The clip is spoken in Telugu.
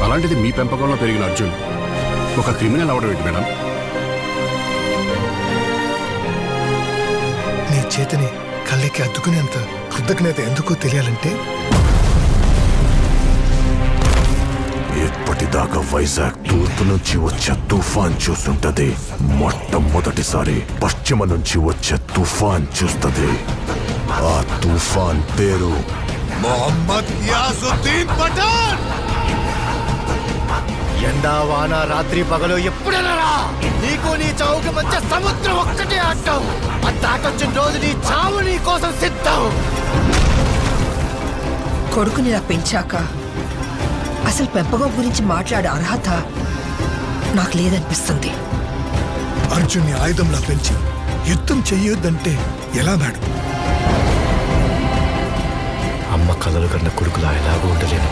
అలాంటిది మీ పెంపకంలో పెరిగిన అర్జున్ ఒక క్రిమినల్ అవడం ఏంటి మేడం? నీ చేతిని కళ్ళకి అద్దుకునేంత కృతజ్ఞత ఎందుకో తెలియాలంటే ఇప్పటిదాకా వైజాగ్ తూర్పు నుంచి వచ్చే తుఫాన్ చూస్తుంటది, మొట్టమొదటిసారి పశ్చిమ నుంచి వచ్చే తుఫాన్ చూస్తుంది. ఆ తుఫాన్ పేరు మొహమ్మద్ యాజుద్దీన్ పఠాన్. ఎండా వాన రాత్రి పగలు ఎప్పుడైనా రా, నీకు నీ చావుకి మధ్య సముద్రం ఒక్కటే అడ్డం. అది దాటొచ్చిన రోజు నీ చావు నీ కోసం సిద్ధం. కొడుకుని ఇలా పెంచాక అసలు పెంపకం గురించి మాట్లాడే అర్హత నాకు లేదనిపిస్తుంది. అర్జున్ని ఆయుధంలా పెంచి యుద్ధం చెయ్యొద్దంటే ఎలా మేడం? అమ్మ కలలు కన్న కొడుకులా ఎలాగో ఉండలేను.